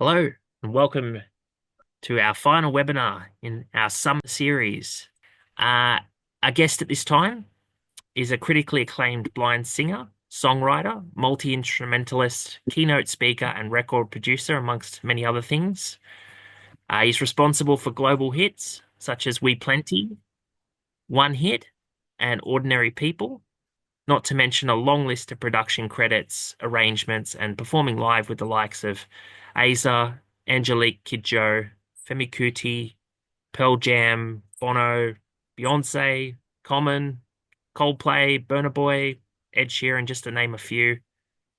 Hello, and welcome to our final webinar in our summer series. Uh, our guest at this time is a critically acclaimed blind singer, songwriter, multi-instrumentalist, keynote speaker, and record producer, amongst many other things. He's responsible for global hits such as We Plenty, One Hit, and Ordinary People, not to mention a long list of production credits, arrangements, and performing live with the likes of Aza, Angelique Kidjo, Femi Kuti, Pearl Jam, Bono, Beyonce, Common, Coldplay, Burna Boy, Ed Sheeran, just to name a few,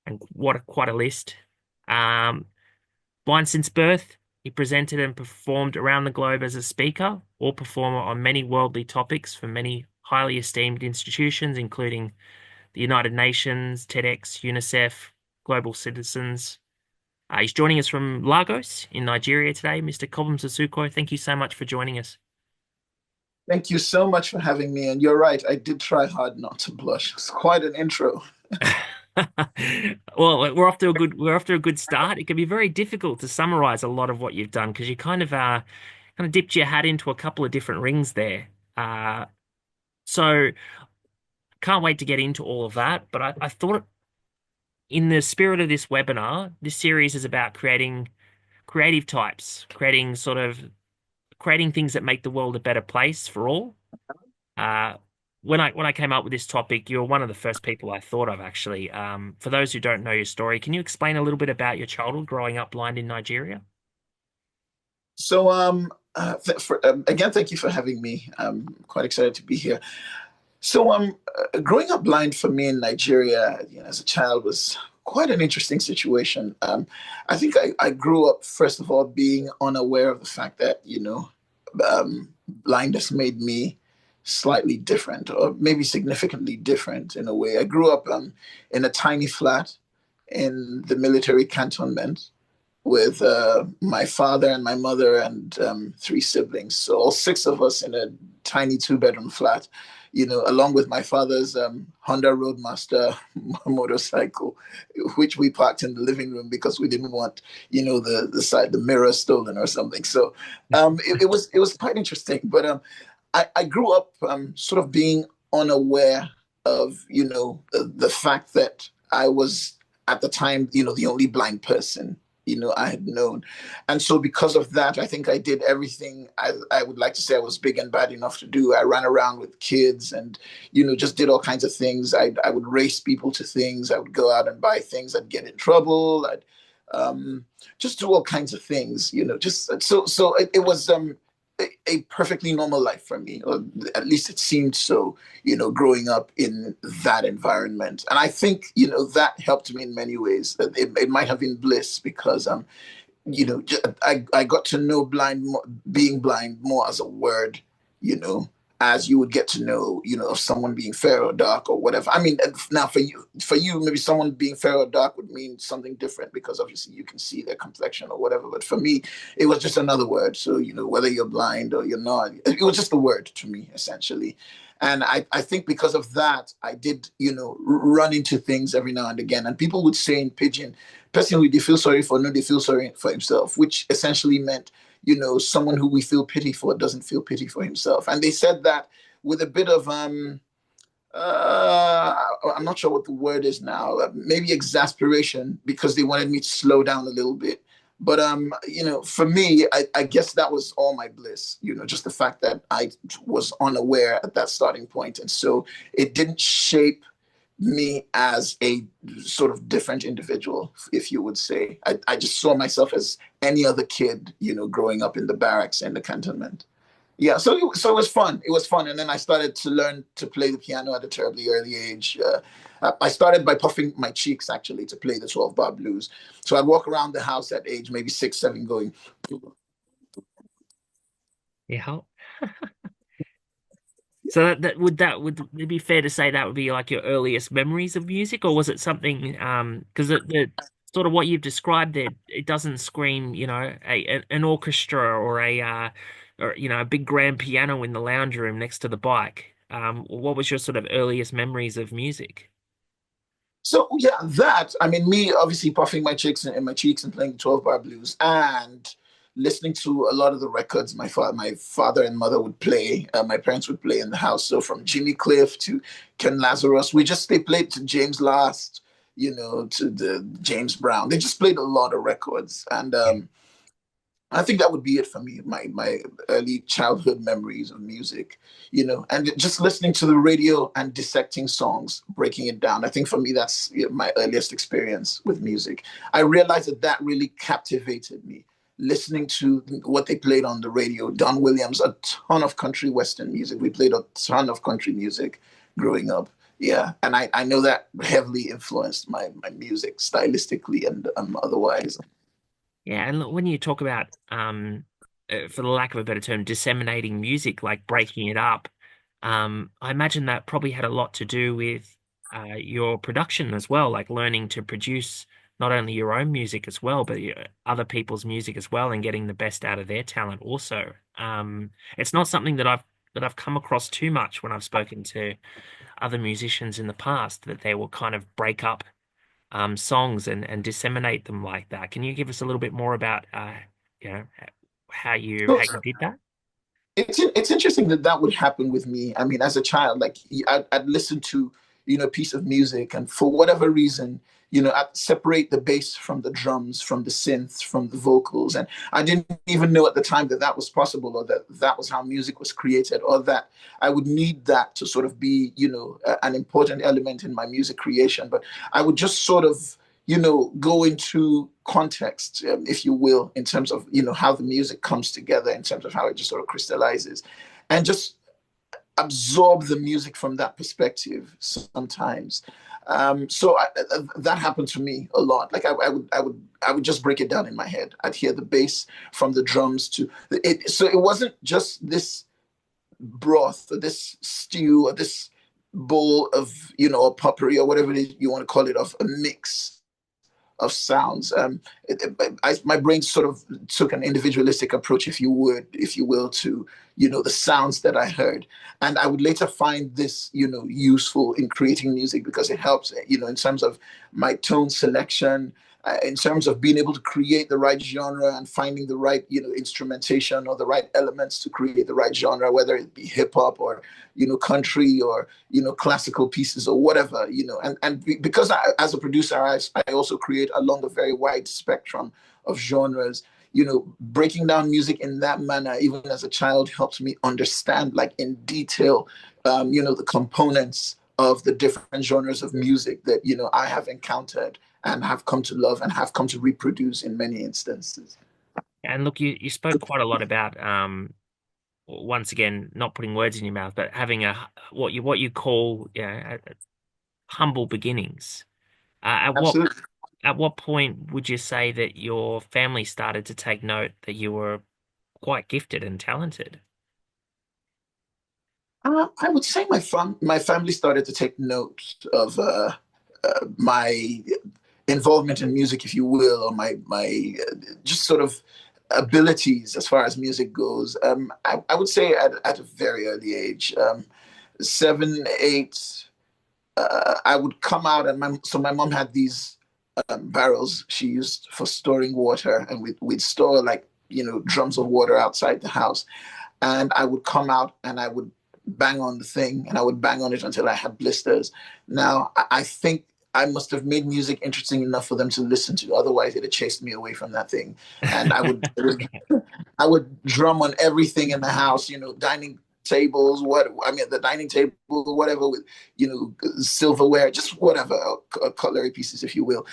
and quite a list. Um, Blind since birth, he presented and performed around the globe as a speaker or performer on many worldly topics for many highly esteemed institutions, including the United Nations, TEDx, UNICEF, Global Citizens. He's joining us from Lagos in Nigeria today, Mr. Cobhams Asuquo. Thank you so much for joining us. Thank you so much for having me. And you're right, I did try hard not to blush. It's quite an intro. Well, we're off to a good start. It can be very difficult to summarize a lot of what you've done because you kind of dipped your hat into a couple of different rings there. So can't wait to get into all of that. But I thought in the spirit of this webinar, this series is about creating creative types, creating things that make the world a better place for all. Uh, when I came up with this topic, you were one of the first people I thought of, actually. For those who don't know your story, can you explain a little bit about your childhood growing up blind in Nigeria? So, again, thank you for having me. I'm quite excited to be here. So, growing up blind for me in Nigeria, as a child was quite an interesting situation. I think I grew up, first of all, being unaware of the fact that, blindness made me slightly different or maybe significantly different in a way. I grew up in a tiny flat in the military cantonment with my father and my mother and three siblings. So all six of us in a tiny two-bedroom flat, along with my father's Honda Roadmaster motorcycle, which we parked in the living room because we didn't want, the mirror stolen or something. So it was quite interesting. But I grew up sort of being unaware of, the fact that I was at the time, the only blind person, I had known. And so because of that, I think I did everything I would like to say I was big and bad enough to do. I ran around with kids and, just did all kinds of things. I would race people to things. I would go out and buy things. I'd get in trouble. I'd just do all kinds of things, just so it was a perfectly normal life for me, or at least it seemed so, growing up in that environment. And I think, that helped me in many ways. It might have been bliss because, I got to know being blind more as a word, you know, as you would get to know, of someone being fair or dark or whatever. I mean, now for you, maybe someone being fair or dark would mean something different because obviously you can see their complexion or whatever. But for me, it was just another word. So, whether you're blind or you're not, it was just a word to me, essentially. And I think because of that, I did, run into things every now and again. And people would say in Pidgin, person who they feel sorry for, no, they feel sorry for himself, which essentially meant, someone who we feel pity for doesn't feel pity for himself. And they said that with a bit of I'm not sure what the word is now, maybe exasperation, because they wanted me to slow down a little bit. But for me, I guess that was all my bliss, just the fact that I was unaware at that starting point. And so it didn't shape me as a sort of different individual, if you would say. I just saw myself as any other kid, growing up in the barracks and the cantonment. Yeah, so it was fun. It was fun, and then I started to learn to play the piano at a terribly early age. I started by puffing my cheeks actually to play the 12 bar blues. So I'd walk around the house at age maybe 6, 7, going. Yeah. So would it be fair to say that would be like your earliest memories of music, or was it something because the sort of what you've described there, it doesn't scream, an orchestra or a big grand piano in the lounge room next to the bike. What was your sort of earliest memories of music? So yeah, that I mean, me obviously puffing my cheeks in my cheeks and playing the 12 bar blues and listening to a lot of the records my father and mother would play, my parents would play in the house. So from Jimmy Cliff to Ken Lazarus, they played to James Last, to the James Brown. They just played a lot of records, and Yeah. I think that would be it for me. My early childhood memories of music, and just listening to the radio and dissecting songs, breaking it down. I think for me that's my earliest experience with music. I realized that really captivated me. Listening to what they played on the radio, Don Williams, a ton of country western music. We played a ton of country music growing up. Yeah, and I know that heavily influenced my music stylistically and otherwise. Yeah, and look, when you talk about, for the lack of a better term, disseminating music, like breaking it up, I imagine that probably had a lot to do with your production as well, like learning to produce not only your own music as well, but other people's music as well, and getting the best out of their talent also. It's not something that I've come across too much when I've spoken to other musicians in the past, that they will kind of break up songs and disseminate them like that. Can you give us a little bit more about you know how you did that? It's interesting that that would happen with me. I mean, as a child, like I'd listen to a piece of music, and for whatever reason, I'd separate the bass from the drums, from the synths, from the vocals, and I didn't even know at the time that that was possible, or that that was how music was created, or that I would need that to sort of be an important element in my music creation. But I would just sort of go into context, if you will, in terms of, how the music comes together, in terms of how it just sort of crystallizes, and just absorb the music from that perspective sometimes. That happened to me a lot. Like I would just break it down in my head. I'd hear the bass from the drums to it. So it wasn't just this broth or this stew or this bowl of, a potpourri or whatever it is you want to call it, of a mix of sounds. My brain sort of took an individualistic approach, if you will, to the sounds that I heard, and I would later find this useful in creating music, because it helps in terms of my tone selection. In terms of being able to create the right genre and finding the right instrumentation or the right elements to create the right genre, whether it be hip hop or country or classical pieces or whatever, and because as a producer, I also create along a very wide spectrum of genres. Breaking down music in that manner, even as a child, helps me understand, like, in detail, the components of the different genres of music that I have encountered and have come to love and have come to reproduce in many instances. And look, you spoke quite a lot about once again, not putting words in your mouth, but having a what you call humble beginnings. At what Absolutely. at what point would you say that your family started to take note that you were quite gifted and talented? I would say my family started to take note of my involvement in music, if you will, or my just sort of abilities as far as music goes. I would say at a very early age, 7, 8. I would come out, and my mom had these barrels she used for storing water, and we'd store, like, drums of water outside the house, and I would come out and I would bang on the thing, and I would bang on it until I had blisters. Now, I think I must have made music interesting enough for them to listen to. Otherwise, it'd have chased me away from that thing. And I would drum on everything in the house, dining tables, what I mean, the dining table, whatever, with silverware, just whatever, cutlery pieces, if you will,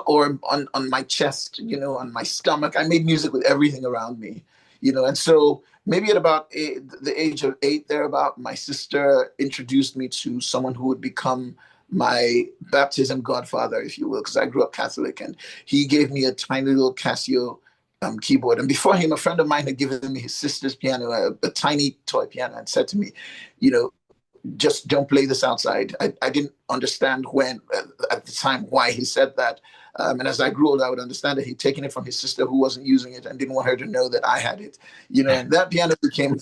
or on my chest, on my stomach. I made music with everything around me, and so maybe at about the age of 8, thereabout, my sister introduced me to someone who would become my baptism godfather, if you will, because I grew up Catholic, and he gave me a tiny little Casio keyboard. And before him, a friend of mine had given me his sister's piano, a tiny toy piano, and said to me, you know, just don't play this outside. I didn't understand at the time, why he said that. And as I grew older, I would understand that he'd taken it from his sister, who wasn't using it and didn't want her to know that I had it. And that piano became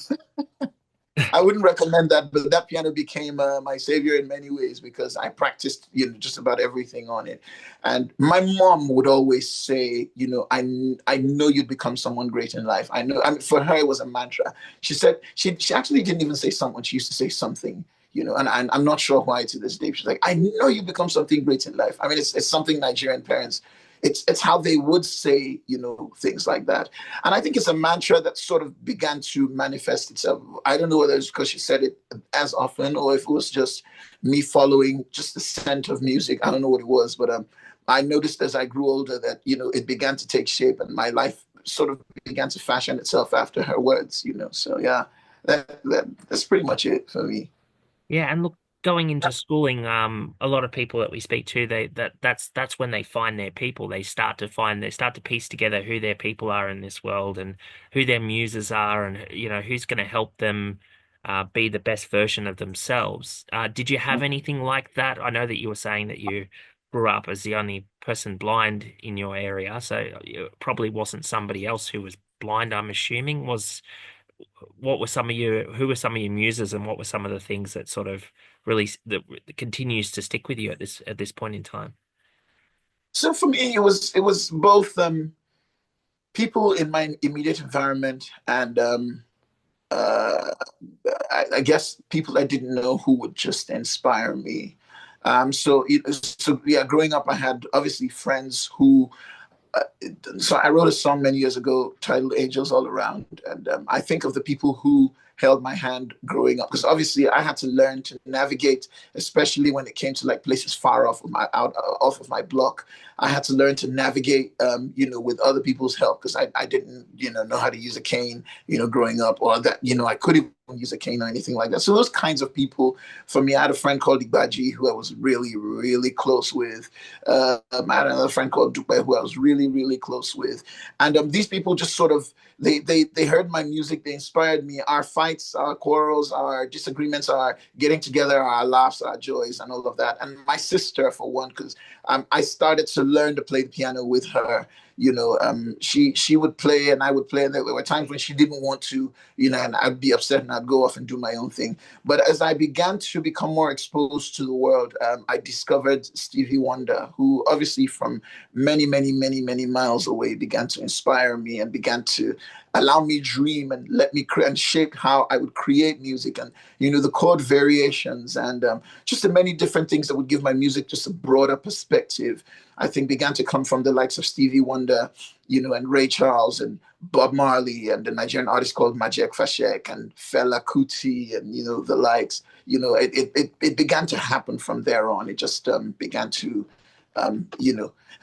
I wouldn't recommend that, but that piano became my savior in many ways because I practiced, just about everything on it. And my mom would always say, I know you'd become someone great in life. I know. I mean, for her, it was a mantra. She said she actually didn't even say someone. She used to say something. And I'm not sure why to this day. She's like, I know you become something great in life. I mean, it's something Nigerian parents. It's how they would say, things like that. And I think it's a mantra that sort of began to manifest itself. I don't know whether it's because she said it as often or if it was just me following just the scent of music. I don't know what it was, but I noticed as I grew older that, it began to take shape and my life sort of began to fashion itself after her words. So yeah, that's pretty much it for me. Yeah, and look, going into schooling, a lot of people that we speak to, that's when they find their people. They start to piece together who their people are in this world and who their muses are, and who's going to help them be the best version of themselves. Did you have anything like that? I know that you were saying that you grew up as the only person blind in your area, so it probably wasn't somebody else who was blind, I'm assuming. Who were some of your muses, and what were some of the things that sort of really that continues to stick with you at this point in time? So for me, it was both people in my immediate environment and uh, I guess people I didn't know who would just inspire me. So yeah, growing up, I had obviously friends who uh, so I wrote a song many years ago titled Angels All Around. And I think of the people who held my hand growing up, because obviously I had to learn to navigate, especially when it came to like places far off of my block. I had to learn to navigate, with other people's help because I didn't, know how to use a cane, growing up, or that, I couldn't use a cane or anything like that. So those kinds of people, for me, I had a friend called Igbaji who I was really, really close with. I had another friend called Dupe who I was really, really close with. And these people just sort of they heard my music, they inspired me. Our fights, our quarrels, our disagreements, our getting together, our laughs, our joys, and all of that. And my sister, for one, because I started to learn to play the piano with her. She would play and I would play, and there were times when she didn't want to, and I'd be upset and I'd go off and do my own thing. But as I began to become more exposed to the world, I discovered Stevie Wonder, who obviously from many, many, many, many miles away began to inspire me and began to allow me dream and let me create and shape how I would create music and the chord variations and just the many different things that would give my music just a broader perspective. I think began to come from the likes of Stevie Wonder, and Ray Charles and Bob Marley and the Nigerian artist called Majek Fashek and Fela Kuti and the likes. It began to happen from there on. It just began to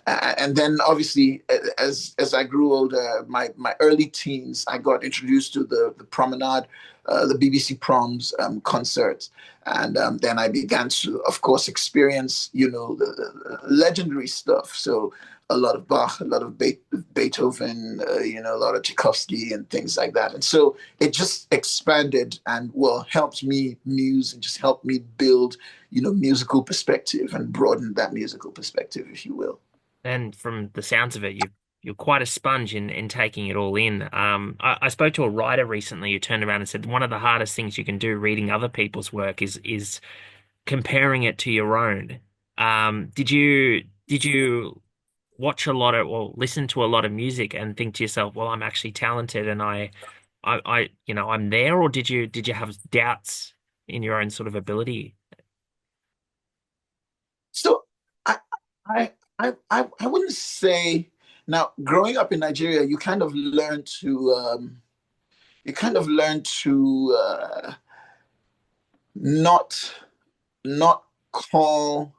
and then obviously as I grew older, my early teens, I got introduced to the promenade, the BBC Proms concerts, and then I began to, of course, experience the legendary stuff. So a lot of Bach, a lot of Beethoven, a lot of Tchaikovsky and things like that. And so it just expanded and helped me muse and just helped me build musical perspective and broaden that musical perspective, if you will. And from the sounds of it, you're quite a sponge in taking it all in. I spoke to a writer recently who turned around and said one of the hardest things you can do reading other people's work is comparing it to your own. Did you watch a lot of or listen to a lot of music and think to yourself, well, I'm actually talented and I'm there, or did you have doubts in your own sort of ability? So I I wouldn't say now growing up in Nigeria, you kind of learn to not not call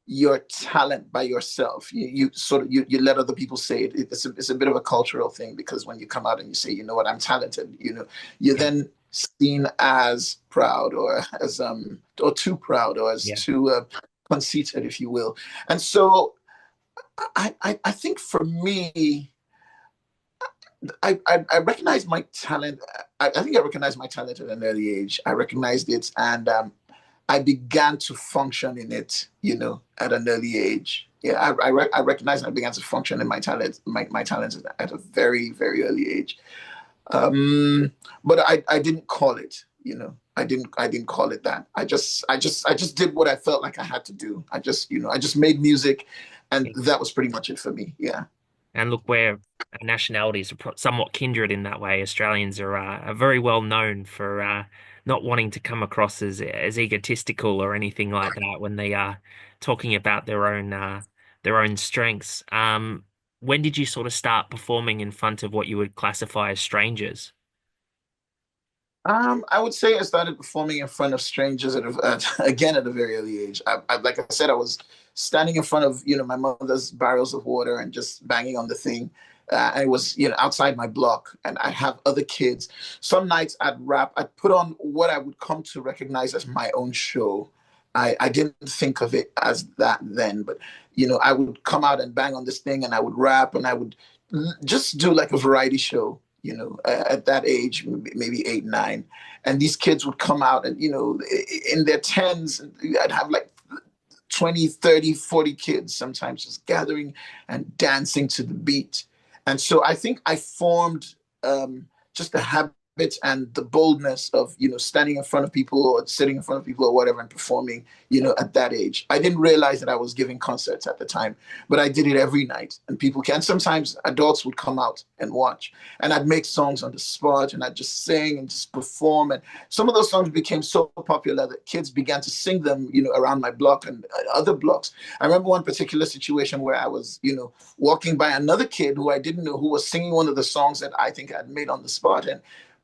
your talent by yourself. You sort of you let other people say it. It's a bit of a cultural thing because when you come out and you say, you know what, I'm talented, you're Yeah, then seen as proud or as or too proud or as yeah, too conceited, if you will. And so I think for me, I recognized my talent. I think I recognized my talent at an early age. I recognized it, and I began to function in it, at an early age. Yeah, I recognized and I began to function in my talents at a very, very early age. Um, but I didn't call it, I didn't call it that. I just did what I felt like I had to do. I just made music, and that was pretty much it for me. Yeah. And look, where our nationalities are somewhat kindred in that way. Australians are very well known for not wanting to come across as egotistical or anything like that when they are talking about their own strengths. When did you sort of start performing in front of what you would classify as strangers? I would say I started performing in front of strangers again at a very early age. Like I said, I was standing in front of my mother's barrels of water and just banging on the thing. And it was outside my block, and I have other kids. Some nights I'd rap. I'd put on what I would come to recognize as my own show. I didn't think of it as that then, but I would come out and bang on this thing, and I would rap, and I would just do like a variety show, at that age, maybe 8, 9. And these kids would come out and, in their tens, I'd have like 20, 30, 40 kids sometimes just gathering and dancing to the beat. And so I think I formed just the habit and the boldness of standing in front of people or sitting in front of people or whatever and performing at that age. I didn't realize that I was giving concerts at the time, but I did it every night, and people can sometimes adults would come out and watch, and I'd make songs on the spot, and I'd just sing and just perform. And some of those songs became so popular that kids began to sing them around my block and other blocks. I remember one particular situation where I was walking by another kid who I didn't know, who was singing one of the songs that I think I'd made on the spot.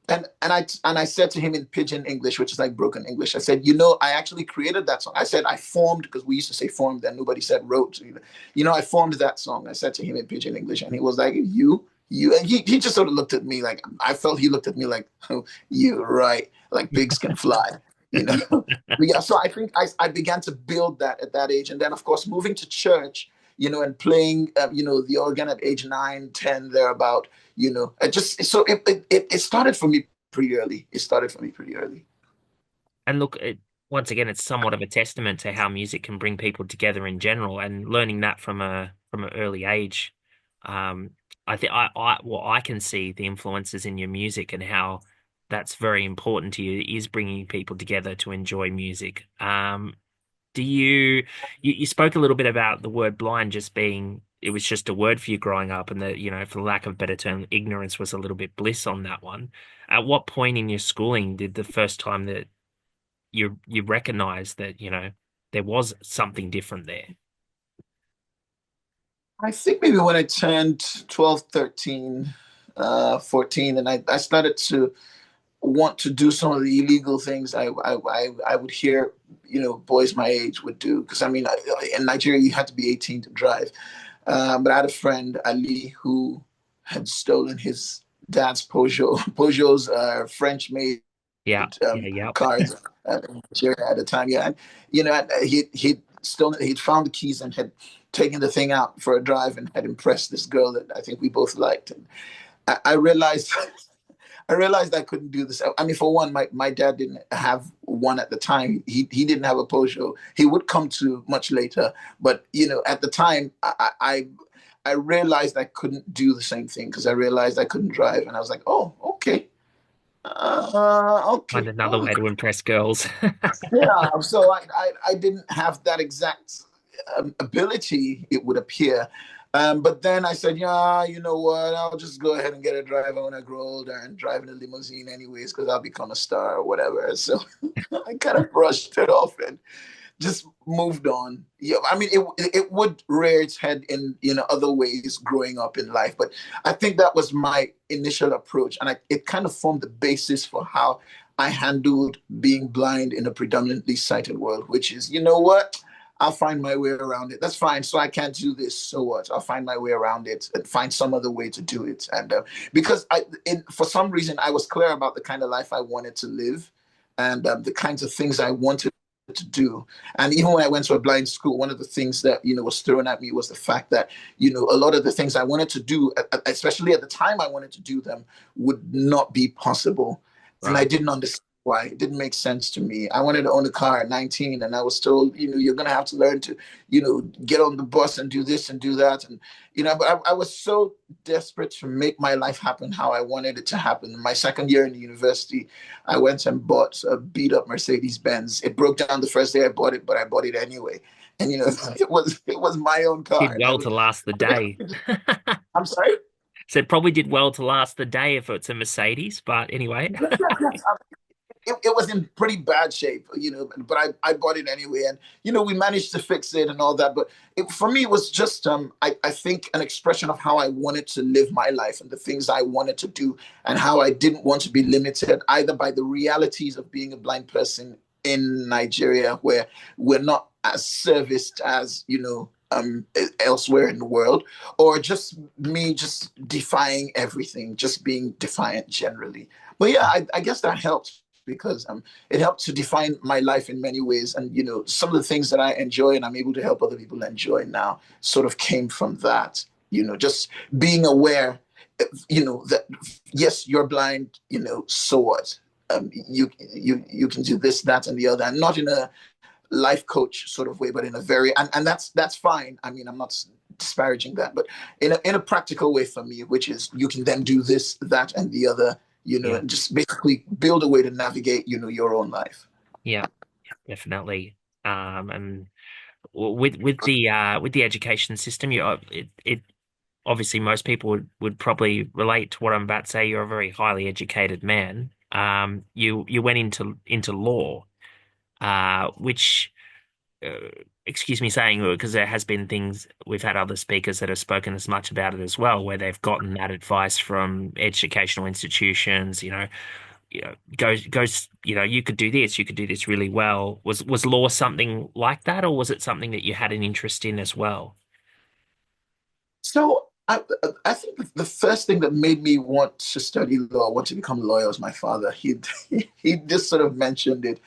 And I said to him in pidgin English, which is like broken English, I said, I actually created that song. I said I formed, because we used to say formed, and nobody said wrote. I formed that song. I said to him in pidgin English, and he was like, you, and he just sort of looked at me like, I felt he looked at me like, oh, you're right, like pigs can fly, But yeah. So I think I began to build that at that age, and then of course moving to church, and playing, the organ at age 9, 10, thereabout. It started for me pretty early. It started for me pretty early. And look, once again, it's somewhat of a testament to how music can bring people together in general, and learning that from an early age. Um, I think what I can see the influences in your music and how that's very important to you is bringing people together to enjoy music. Do you spoke a little bit about the word blind just being it was just a word for you growing up, and that, for lack of a better term, ignorance was a little bit bliss on that one. At what point in your schooling did the first time that you recognize that, there was something different there? I think maybe when I turned 12, 13, 14, and I started to want to do some of the illegal things I would hear, boys my age would do. Because I mean, in Nigeria, you had to be 18 to drive. But I had a friend, Ali, who had stolen his dad's Peugeot. Peugeots are French-made Yeah, yeah, yeah. cars in Nigeria at the time. Yeah, and, he'd stolen. He'd found the keys and had taken the thing out for a drive and had impressed this girl that I think we both liked. And I realized I realized I couldn't do this. I mean, for one, my dad didn't have one at the time. He didn't have a Peugeot. He would come to much later, but at the time, I realized I couldn't do the same thing because I realized I couldn't drive, and I was like, oh, okay, Find okay, another way to impress girls. yeah. So I didn't have that exact ability, it would appear. But then I said, yeah, you know what? I'll just go ahead and get a driver when I grow older and drive in a limousine anyways, because I'll become a star or whatever. So I kind of brushed it off and just moved on. Yeah, I mean, it would rear its head in other ways growing up in life, but I think that was my initial approach, and it kind of formed the basis for how I handled being blind in a predominantly sighted world, which is, you know what? I'll find my way around it. That's fine. So I can't do this. So what? I'll find my way around it and find some other way to do it. And because for some reason, I was clear about the kind of life I wanted to live, and the kinds of things I wanted to do. And even when I went to a blind school, one of the things that was thrown at me was the fact that a lot of the things I wanted to do, especially at the time I wanted to do them, would not be possible, and I Right. didn't understand Why? It didn't make sense to me. I wanted to own a car at 19, and I was told, you're going to have to learn to, get on the bus and do this and do that. And, but I was so desperate to make my life happen how I wanted it to happen. My second year in the university, I went and bought a beat up Mercedes Benz. It broke down the first day I bought it, but I bought it anyway. And, it was my own car. Did And I well was, to last the day. I'm sorry? So it probably did well to last the day if it's a Mercedes, but anyway. Yes, yes, yes. It was in pretty bad shape, but I bought it anyway. And, we managed to fix it and all that. But for me, it was just, I think, an expression of how I wanted to live my life and the things I wanted to do and how I didn't want to be limited either by the realities of being a blind person in Nigeria, where we're not as serviced as, elsewhere in the world, or just me just defying everything, just being defiant generally. But yeah, I guess that helps because it helped to define my life in many ways. And, some of the things that I enjoy and I'm able to help other people enjoy now sort of came from that, just being aware, that yes, you're blind, so what? You can do this, that, and the other, and not in a life coach sort of way, but in a very, and that's fine. I mean, I'm not disparaging that, but in a practical way for me, which is you can then do this, that, and the other, Yeah. and just basically build a way to navigate, your own life. Yeah, definitely. And with the education system, it obviously most people would probably relate to what I'm about to say. You're a very highly educated man. You went into law, which excuse me saying, because there has been things we've had other speakers that have spoken as much about it as well, where they've gotten that advice from educational institutions. Goes. You could do this, you could do this really well. Was law something like that, or was it something that you had an interest in as well? So I think the first thing that made me want to study law, want to become a lawyer, was my father. He just sort of mentioned it,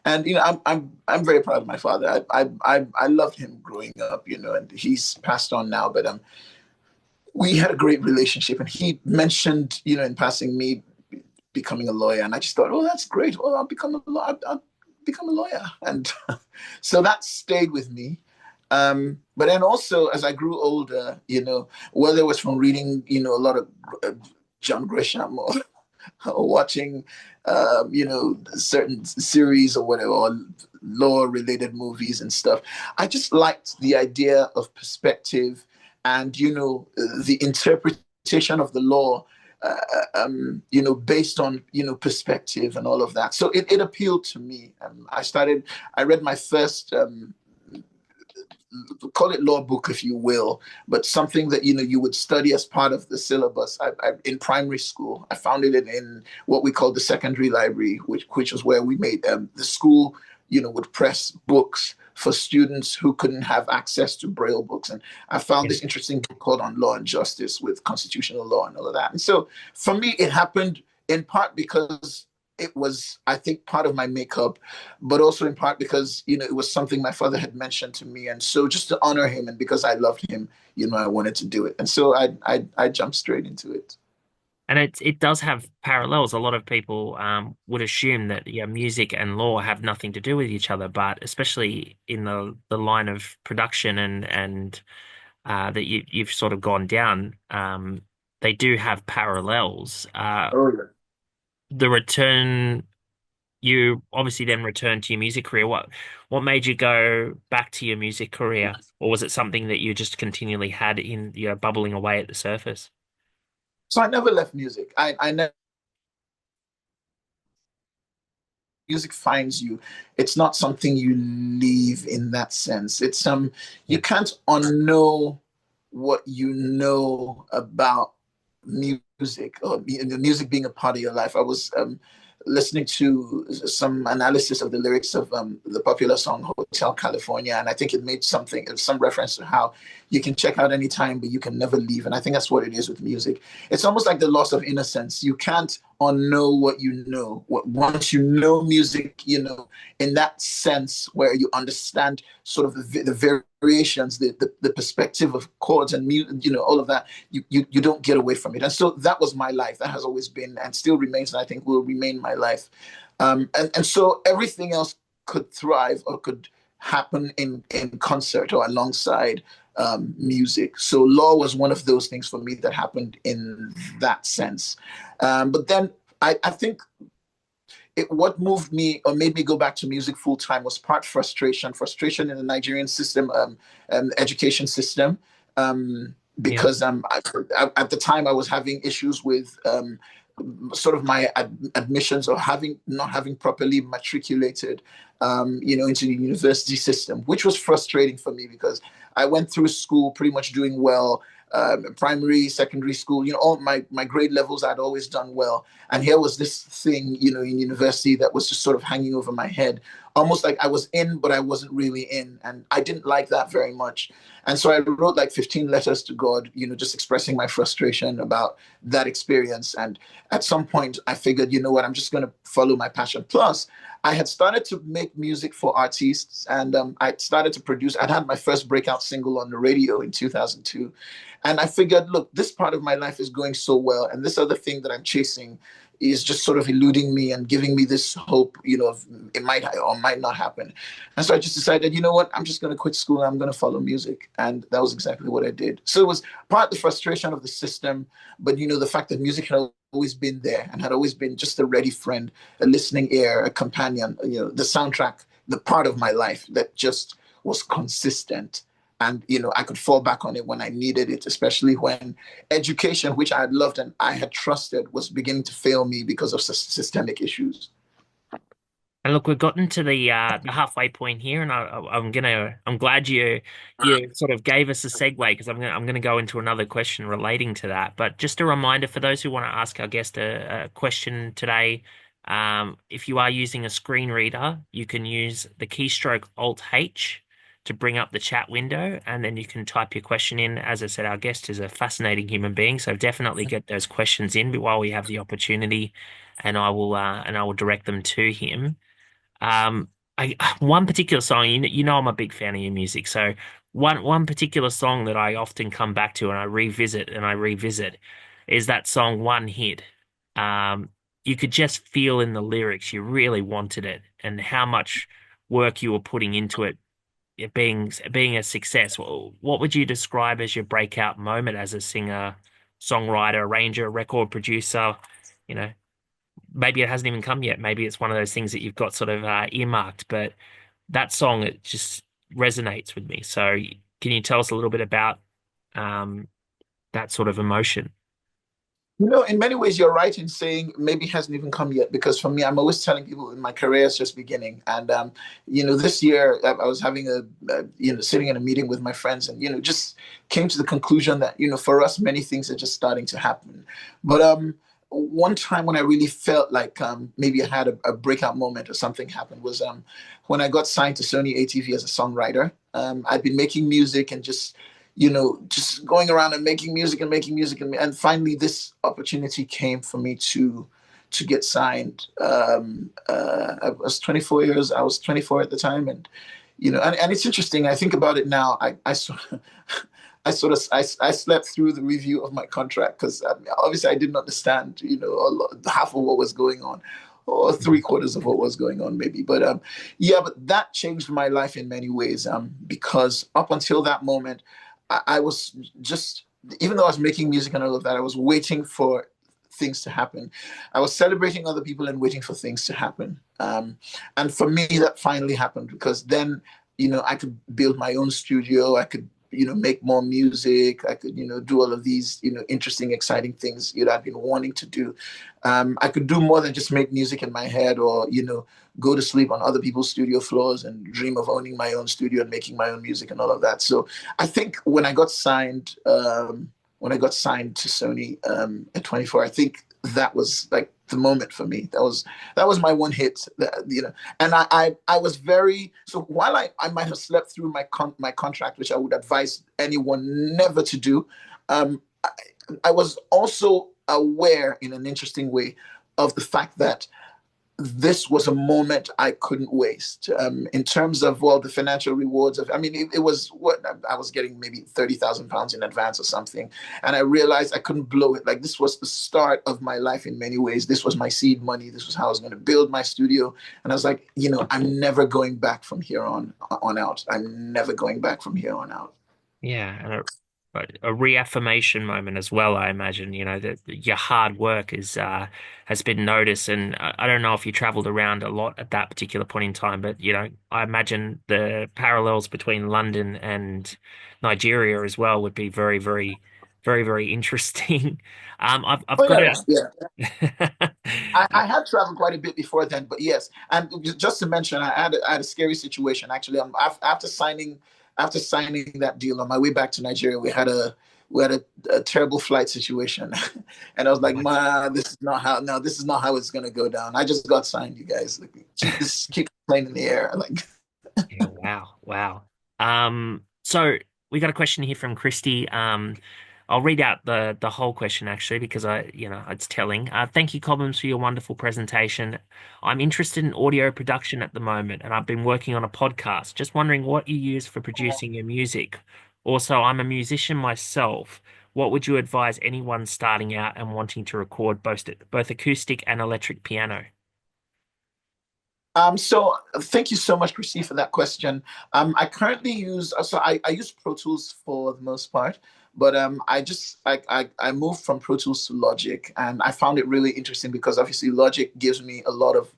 and I'm very proud of my father. I loved him growing up, and he's passed on now, but we had a great relationship, and he mentioned, in passing, me becoming a lawyer, and I just thought, oh, that's great. Well, I'll become a lawyer, and so that stayed with me. But then also, as I grew older, whether it was from reading, a lot of John Grisham, or watching, certain series or whatever, or law-related movies and stuff, I just liked the idea of perspective and, the interpretation of the law, based on, perspective and all of that. So it appealed to me. I read my first, call it law book if you will, but something that you would study as part of the syllabus. In primary school, I found it in what we call the secondary library, which was where we made the school would press books for students who couldn't have access to braille books. And I found Yeah. this interesting book called On Law and Justice with constitutional law and all of that. And so for me, it happened in part because it was, I think, part of my makeup, but also in part because, it was something my father had mentioned to me. And so just to honor him and because I loved him, I wanted to do it. And so I jumped straight into it. And it does have parallels. A lot of people would assume that music and law have nothing to do with each other, but especially in the line of production and that you've sort of gone down, they do have parallels. Oh, yeah. The return, you obviously then returned to your music career. What made you go back to your music career, or was it something that you just continually had in bubbling away at the surface? So I never left music. I never music finds you. It's not something you leave in that sense. It's you Yeah. can't unknow what you know about music, or the music being a part of your life. I was listening to some analysis of the lyrics of the popular song Hotel California, and I think it made some reference to how you can check out anytime, but you can never leave. And I think that's what it is with music. It's almost like the loss of innocence. You can't unknow what you know. Once you know music, in that sense where you understand sort of the variations, the perspective of chords and all of that, you don't get away from it. And so that was my life. That has always been and still remains, and I think will remain my life. And so everything else could thrive or could happen in concert or alongside music. So law was one of those things for me that happened in that sense. But then I think what moved me or made me go back to music full time was part frustration in the Nigerian system, education system, Yeah. because at the time I was having issues with sort of my admissions or having not having properly matriculated, into the university system, which was frustrating for me because I went through school pretty much doing well. Primary, secondary school, all my grade levels, I'd always done well. And here was this thing, in university that was just sort of hanging over my head, almost like I was in, but I wasn't really in. And I didn't like that very much. And so I wrote like 15 letters to God, just expressing my frustration about that experience. And at some point, I figured, you know what, I'm just going to follow my passion. Plus, I had started to make music for artists, and I started to produce. I'd had my first breakout single on the radio in 2002. And I figured, look, this part of my life is going so well, and this other thing that I'm chasing is just sort of eluding me and giving me this hope, of it might or might not happen. And so I just decided, you know what, I'm just going to quit school and I'm going to follow music. And that was exactly what I did. So it was part the frustration of the system, but, the fact that music had always been there and had always been just a ready friend, a listening ear, a companion, the soundtrack, the part of my life that just was consistent. And, I could fall back on it when I needed it, especially when education, which I had loved and I had trusted, was beginning to fail me because of systemic issues. And look, we've gotten to the halfway point here, and I'm glad you sort of gave us a segue because I'm gonna go into another question relating to that. But just a reminder for those who want to ask our guest a question today, if you are using a screen reader, you can use the keystroke Alt H to bring up the chat window, and then you can type your question in. As I said, our guest is a fascinating human being, so definitely get those questions in while we have the opportunity, and I will direct them to him. Um, one particular song, you know, I'm a big fan of your music. So one particular song that I often come back to and I revisit is that song One Hit. Um, you could just feel in the lyrics you really wanted it and how much work you were putting into it, it being a success. What would you describe as your breakout moment as a singer, songwriter, arranger, record producer? You know, maybe it hasn't even come yet. Maybe it's one of those things that you've got sort of earmarked, but that song, it just resonates with me. So can you tell us a little bit about um, that sort of emotion? In many ways, you're right in saying maybe it hasn't even come yet. Because for me, I'm always telling people my career is just beginning. And this year I was having sitting in a meeting with my friends, and just came to the conclusion that for us, many things are just starting to happen. But one time when I really felt like maybe I had a breakout moment or something happened was when I got signed to Sony ATV as a songwriter. I'd been making music and just going around and making music, and finally this opportunity came for me to get signed. I was 24 years. I was 24 at the time, and and it's interesting. I think about it now. I slept through the review of my contract because obviously I didn't understand half of what was going on, or three-quarters of what was going on maybe. But yeah, but that changed my life in many ways because up until that moment I was just, even though I was making music and all of that, I was waiting for things to happen. I was celebrating other people and waiting for things to happen. And for me, that finally happened because then, I could build my own studio. I could, make more music. I could, do all of these, interesting, exciting things, I've been wanting to do. I could do more than just make music in my head or, go to sleep on other people's studio floors and dream of owning my own studio and making my own music and all of that. So I think when I got signed to Sony at 24, I think that was like the moment for me. That was my one hit, and I was very, so while I might have slept through my contract, which I would advise anyone never to do. I was also aware in an interesting way of the fact that this was a moment I couldn't waste. In terms of, well, the financial rewards of, I mean, it was what I was getting, maybe £30,000 in advance or something, and I realized I couldn't blow it. Like, this was the start of my life in many ways. This was my seed money. This was how I was going to build my studio, and I was like, I'm never going back from here on out. I'm never going back from here on out. Yeah, and a reaffirmation moment as well, I imagine, that your hard work has been noticed. And I don't know if you traveled around a lot at that particular point in time, but I imagine the parallels between London and Nigeria as well would be very, very, very, very interesting. I've Oh got yeah, to yeah. I had traveled quite a bit before then, but yes, and just to mention, I had a scary situation actually. After signing that deal on my way back to Nigeria, we had a terrible flight situation, and I was like, what? "Ma, this is not how. No, this is not how it's gonna go down. I just got signed, you guys. Like, keep the plane in the air." Like, Yeah, wow, wow. So we got a question here from Christy. I'll read out the whole question actually because it's telling. Thank you, Cobhams, for your wonderful presentation. I'm interested in audio production at the moment, and I've been working on a podcast. Just wondering what you use for producing your music. Also, I'm a musician myself. What would you advise anyone starting out and wanting to record both acoustic and electric piano? so thank you so much, Christy, for that question. I currently I use Pro Tools for the most part, but I moved from Pro Tools to Logic, and I found it really interesting because obviously Logic gives me a lot of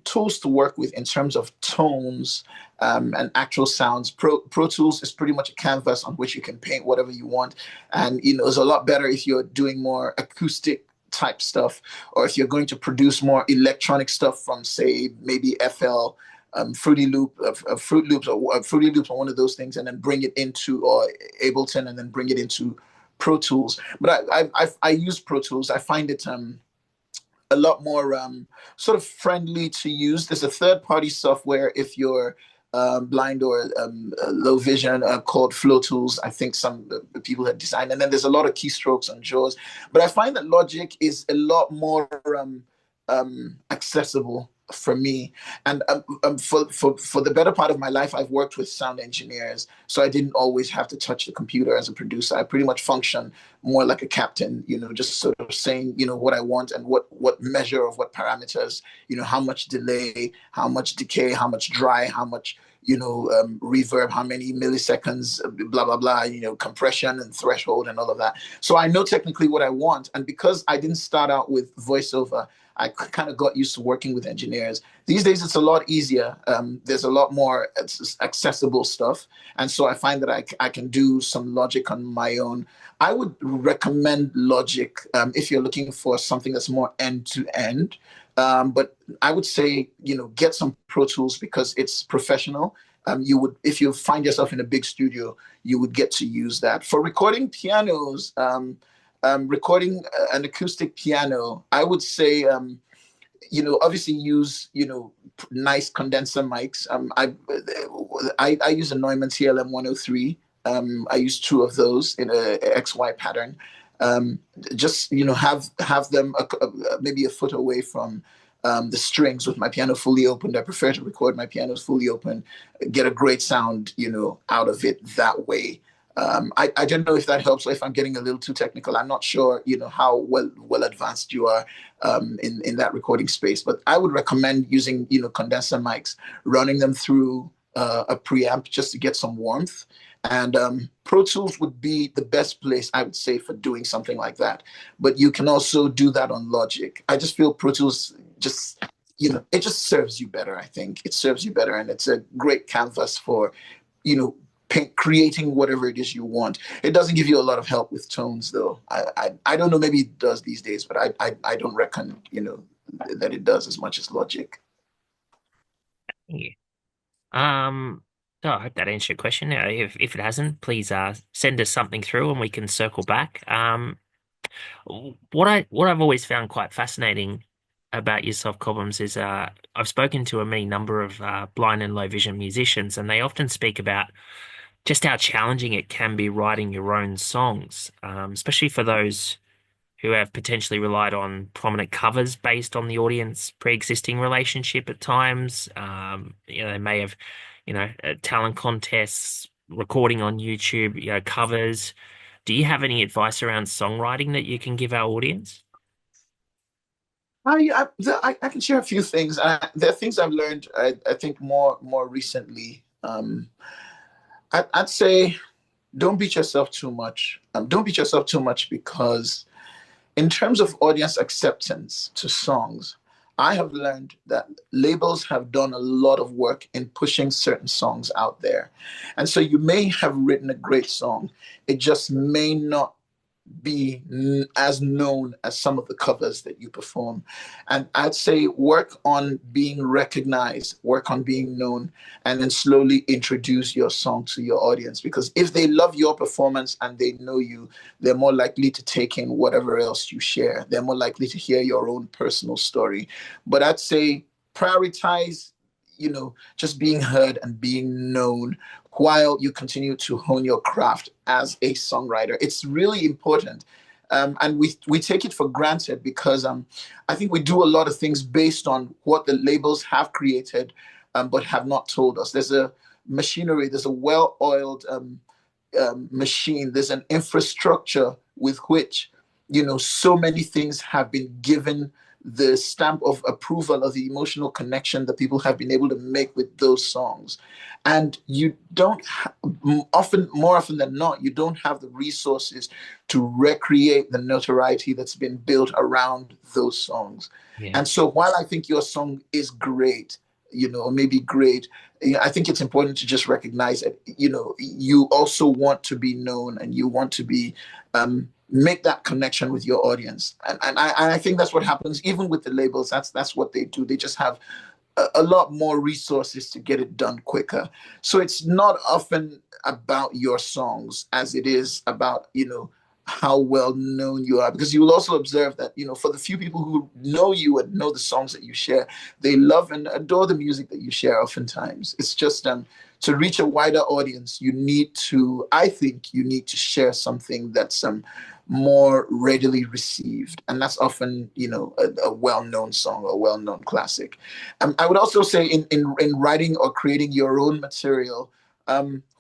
tools to work with in terms of tones and actual sounds. Pro Tools is pretty much a canvas on which you can paint whatever you want, and it's a lot better if you're doing more acoustic type stuff, or if you're going to produce more electronic stuff from, say, maybe FL, Fruit Loops, or Fruity Loops, or one of those things, and then bring it into, or Ableton, and then bring it into Pro Tools. But I use Pro Tools. I find it a lot more sort of friendly to use. There's a third party software if you're blind or low vision called Flow Tools. I think some people have designed, and then there's a lot of keystrokes on JAWS. But I find that Logic is a lot more accessible for me. And for the better part of my life, I've worked with sound engineers, so I didn't always have to touch the computer as a producer. I pretty much function more like a captain, just sort of saying, what I want and what measure of what parameters, how much delay, how much decay, how much dry, how much reverb, how many milliseconds, blah blah blah, compression and threshold and all of that. So I know technically what I want, and because I didn't start out with voiceover, I kind of got used to working with engineers. These days, it's a lot easier. There's a lot more accessible stuff, and so I find that I can do some Logic on my own. I would recommend Logic if you're looking for something that's more end to end. But I would say, get some Pro Tools because it's professional. If you find yourself in a big studio, you would get to use that. For recording pianos, recording an acoustic piano, I would say, obviously use, nice condenser mics. I use a Neumann TLM 103. I use two of those in a XY pattern. Um, just have them maybe a foot away from the strings with my piano fully opened. I prefer to record my pianos fully open, get a great sound, out of it that way. I don't know if that helps or if I'm getting a little too technical. I'm not sure, how well advanced you are in that recording space. But I would recommend using, condenser mics, running them through a preamp just to get some warmth. And Pro Tools would be the best place, I would say, for doing something like that. But you can also do that on Logic. I just feel Pro Tools just, it just serves you better. I think it serves you better, and it's a great canvas for, you know, creating whatever it is you want. It doesn't give you a lot of help with tones, though. I don't know. Maybe it does these days, but I don't reckon, that it does as much as Logic. Yeah. Um, so I hope that answered your question. If it hasn't, please send us something through and we can circle back. What I've always found quite fascinating about yourself, Cobhams, is I've spoken to a many number of blind and low vision musicians, and they often speak about just how challenging it can be writing your own songs, especially for those who have potentially relied on prominent covers based on the audience pre-existing relationship at times. They may have, talent contests, recording on YouTube, covers. Do you have any advice around songwriting that you can give our audience? I can share a few things. There are things I've learned. I think more recently. I'd say don't beat yourself too much. Don't beat yourself too much because in terms of audience acceptance to songs, I have learned that labels have done a lot of work in pushing certain songs out there. And so you may have written a great song, it just may not be as known as some of the covers that you perform. And I'd say work on being recognized, work on being known, and then slowly introduce your song to your audience. Because if they love your performance and they know you, they're more likely to take in whatever else you share. They're more likely to hear your own personal story. But I'd say prioritize, just being heard and being known while you continue to hone your craft as a songwriter. It's really important. And we take it for granted because I think we do a lot of things based on what the labels have created, but have not told us. There's a machinery, there's a well-oiled machine, there's an infrastructure with which, so many things have been given the stamp of approval of the emotional connection that people have been able to make with those songs. And you don't more often than not, you don't have the resources to recreate the notoriety that's been built around those songs. Yeah. And so while I think your song is great, or maybe great, I think it's important to just recognize that, you also want to be known and you want to be make that connection with your audience. And I think that's what happens even with the labels. That's what they do. They just have a lot more resources to get it done quicker. So it's not often about your songs as it is about, how well known you are. Because you will also observe that, for the few people who know you and know the songs that you share, they love and adore the music that you share oftentimes. It's just to reach a wider audience, I think you need to share something that's more readily received. And that's often, a well-known song or a well-known classic. I would also say in writing or creating your own material,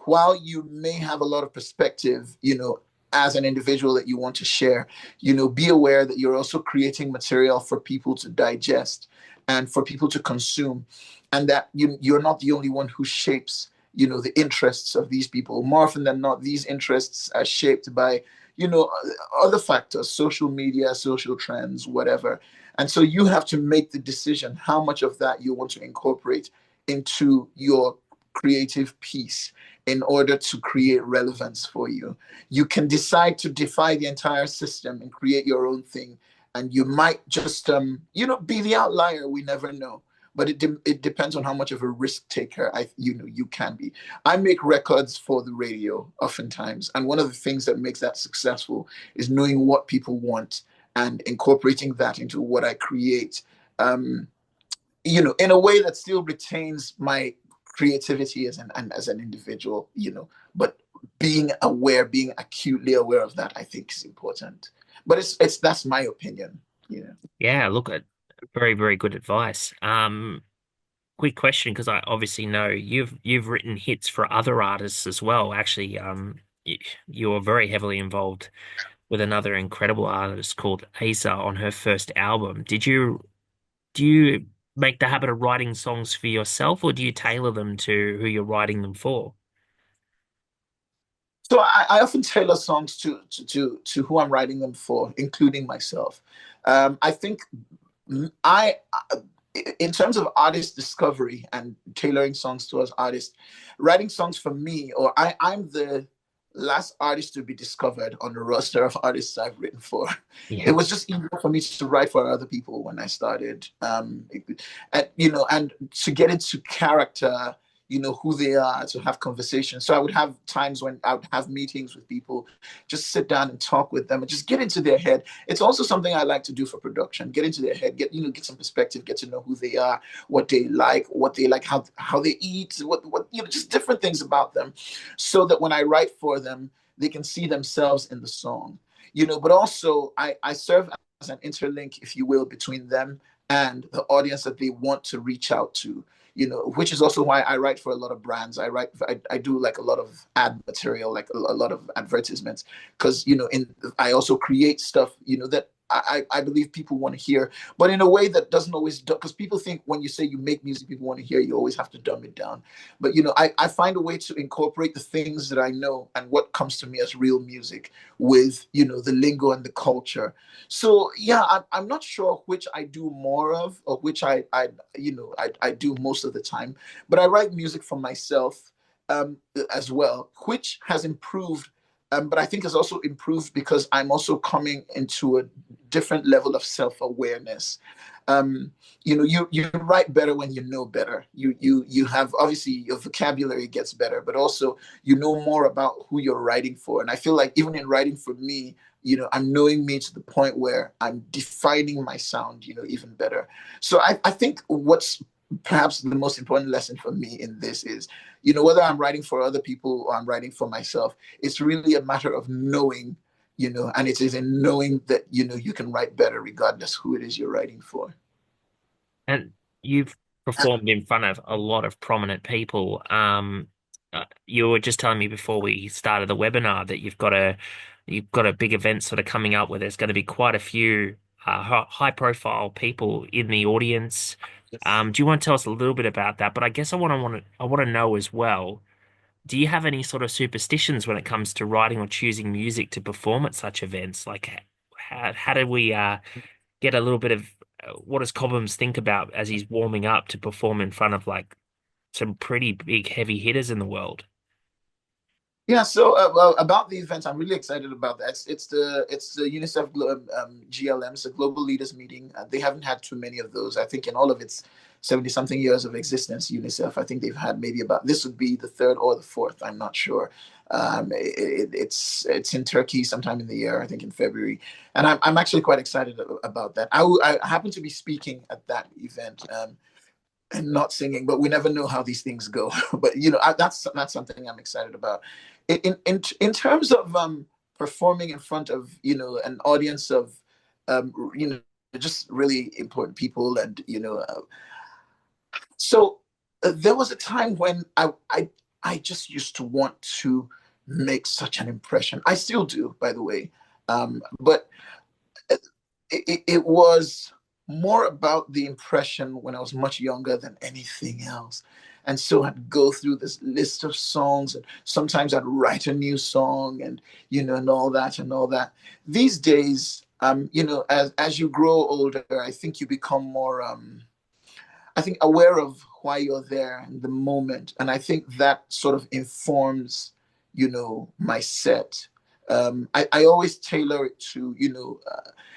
while you may have a lot of perspective, as an individual that you want to share, be aware that you're also creating material for people to digest and for people to consume, and that you're not the only one who shapes, the interests of these people. More often than not, these interests are shaped by, other factors, social media, social trends, whatever. And so you have to make the decision how much of that you want to incorporate into your creative piece in order to create relevance for you. You can decide to defy the entire system and create your own thing. And you might just, be the outlier. We never know. But it depends on how much of a risk taker you can be. I make records for the radio oftentimes, and one of the things that makes that successful is knowing what people want and incorporating that into what I create. In a way that still retains my creativity as an individual, but being aware, being acutely aware of that, I think is important. But it's that's my opinion. Yeah, look at very, very good advice. Quick question, because I obviously know you've written hits for other artists as well. Actually, you're very heavily involved with another incredible artist called Asa on her first album. Do you make the habit of writing songs for yourself, or do you tailor them to who you're writing them for? So I often tailor songs to who I'm writing them for, including myself. I think I in terms of artist discovery and tailoring songs towards artists, writing songs for me, or I'm the last artist to be discovered on the roster of artists I've written for. It Yeah. was just easier for me to write for other people when I started, and to get into character, who they are, to have conversations. So I would have times when I would have meetings with people, just sit down and talk with them and just get into their head. It's also something I like to do for production. Get into their head, get some perspective, get to know who they are, what they like, how they eat, what just different things about them, so that when I write for them, they can see themselves in the song. but also I serve as an interlink, if you will, between them and the audience that they want to reach out to. Which is also why I write for a lot of brands. I do like a lot of ad material, like a lot of advertisements, because I also create stuff, that I believe people want to hear, but in a way that doesn't always, because people think when you say you make music, people want to hear, you always have to dumb it down. But I find a way to incorporate the things that I know and what comes to me as real music with the lingo and the culture. So yeah, I'm not sure which I do more of, or which I do most of the time, but I write music for myself, as well, which has improved, but I think has also improved because I'm also coming into a different level of self-awareness. um, you write better when you know better. You have, obviously, your vocabulary gets better, but also you know more about who you're writing for. And I feel like even in writing for me, I'm knowing me to the point where I'm defining my sound, even better. So I think what's perhaps the most important lesson for me in this is, whether I'm writing for other people or I'm writing for myself, it's really a matter of knowing, and it is in knowing that, you can write better regardless who it is you're writing for. And you've performed in front of a lot of prominent people. You were just telling me before we started the webinar that you've got a big event sort of coming up where there's going to be quite a few high profile people in the audience. Do you want to tell us a little bit about that? But I guess I want to know as well. Do you have any sort of superstitions when it comes to writing or choosing music to perform at such events? Like, how do we get a little bit of what does Cobhams think about as he's warming up to perform in front of like some pretty big heavy hitters in the world? Yeah, so well, about the event, I'm really excited about that. It's the UNICEF GLM, it's a Global Leaders Meeting. They haven't had too many of those. I think in all of its 70 something years of existence, UNICEF, I think they've had maybe about, this would be the third or the fourth. I'm not sure. It's in Turkey sometime in the year, I think in February, and I'm actually quite excited about that. I happen to be speaking at that event. And not singing, but we never know how these things go. But that's something I'm excited about. In terms of performing in front of an audience of just really important people, and so there was a time when I just used to want to make such an impression. I still do, by the way, but it was more about the impression when I was much younger than anything else. And so I'd go through this list of songs, and sometimes I'd write a new song, and and all that and all that. These days, as you grow older, I think you become more I think aware of why you're there in the moment, and I think that sort of informs, my set. I always tailor it to,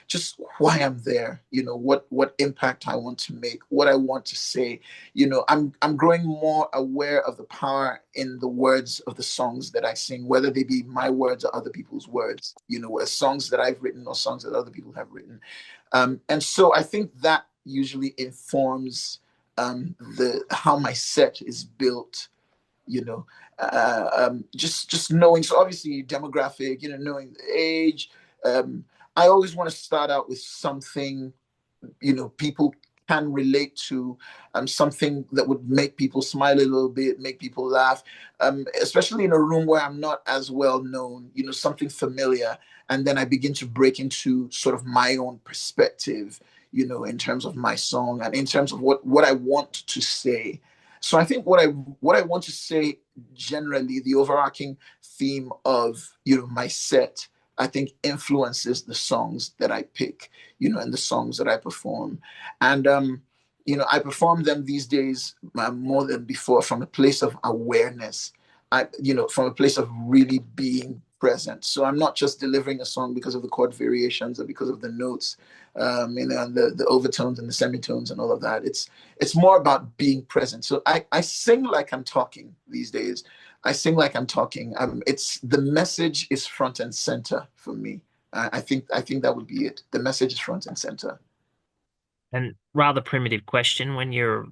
just why I'm there. What impact I want to make, what I want to say. I'm growing more aware of the power in the words of the songs that I sing, whether they be my words or other people's words. Songs that I've written or songs that other people have written. And so I think that usually informs the how my set is built. You know, just knowing. So obviously demographic. Knowing the age. I always want to start out with something people can relate to, something that would make people smile a little bit, make people laugh, especially in a room where I'm not as well known, something familiar. And then I begin to break into sort of my own perspective, in terms of my song and in terms of what I want to say. So I think what I want to say, generally, the overarching theme of my set, I think influences the songs that I pick, and the songs that I perform. And I perform them these days, more than before, from a place of awareness. From a place of really being present. So I'm not just delivering a song because of the chord variations or because of the notes, and the overtones and the semitones and all of that. It's more about being present. So I sing like I'm talking these days. I sing like I'm talking. It's the message is front and center for me. I think that would be it. The message is front and center. And rather primitive question, when you're